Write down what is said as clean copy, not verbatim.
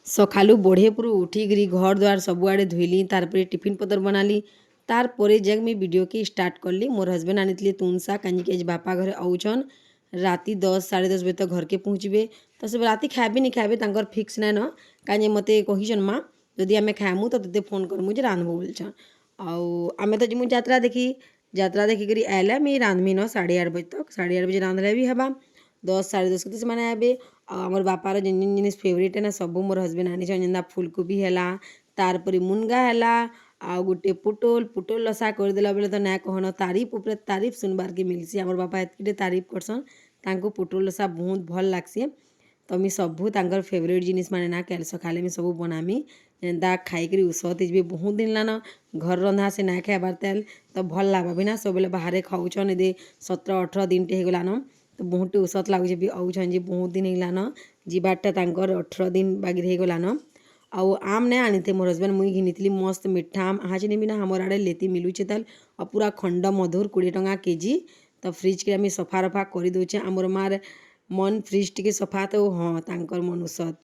ସକାଳୁ ବଢ଼େପୁରୁ ଉଠିକିରି ଘର ଦ୍ୱାର ସବୁଆଡ଼େ ଧୋଇଲି ତାରପରେ ଟିଫିନ୍ ପତ୍ର ବନାଲି ତାରପରେ ଯାକ ମୁଇଁ ଭିଡ଼ିଓକେ ଷ୍ଟାର୍ଟ କଲି। ମୋର୍ ହଜବେଣ୍ଡ ଆଣିଥିଲେ ତୁନ୍ ଶାଗ କାହିଁକି ଆଜି ବାପା ଘରେ ଆଉଛନ୍ ରାତି 10 10:30 ବଜେ ତक ଘରକେ ପହଞ୍ଚିବେ। ତ ସେ ରାତି ଖାଇବେ ନି ଖାଇବେ ତାଙ୍କର ଫିକ୍ସ ନାଇଁନ କାହିଁକି ମୋତେ କହିଛନ୍ ମା ଯଦି ଆମେ ଖାଇମୁ ତ ତୋତେ ଫୋନ୍ କରମୁ ଯେ ରାନ୍ଧବୁ ବୋଲଛନ୍। ଆଉ ଆମେ ତ ଯିମୁ ଯାତ୍ରା ଦେଖି ଯାତ୍ରା ଦେଖିକରି ଆଇଲେ ମୁଇଁ ରାନ୍ଧମି ନ 8:30 ବଜେ ତକ୍ 8:30 ବଜେ ରାନ୍ଧଲେ ବି ହେବା 10 10:30 के ସେମାନେ आबे। आमर बापार जिन जिन जिनिस फेवरेट है ना सब मोर हजबेंड आनी जेन्दा फुलकोबी है तारपरे मुनगा है आ गोटे पुटोल लसा करदेला बेले तो ना कहन तारीफ उपरे तारीफ सुनबार के मिलसी। आमर बापा एतके तारीफ करसन तांको पुटोल लसा बहुत भल लागसी। तो मी सबू तांकर फेवरेट जिनिस माने ना कैल सकाले मी सब बनामी जेन्दा खाईकरी उसत जी बहुत दिन लान घर रंधा से ना खाइबार तेल तो भल लागबा भी ना सब बेले बाहर खाऊन ए 17 18 दिन टे होगलान तो बहुत उसत लगुच भी आउछन जी बहुत दिन होगलान जीवारटा तांकर 18 दिन बागी होगलान। आउ आम नहीं आनी थे मोर हजबेंड मुई घिनी मस्त मिठा आम आज नहीं भी ना हमार आड़े लेती मिलूचे तेल और पूरा खंड मधुर 20 टंका केजी। तो फ्रिज के आम सफा रफा कर दौचे आमर मार मन फ्रिज टी सफा तो हाँ तांकर मन उसत।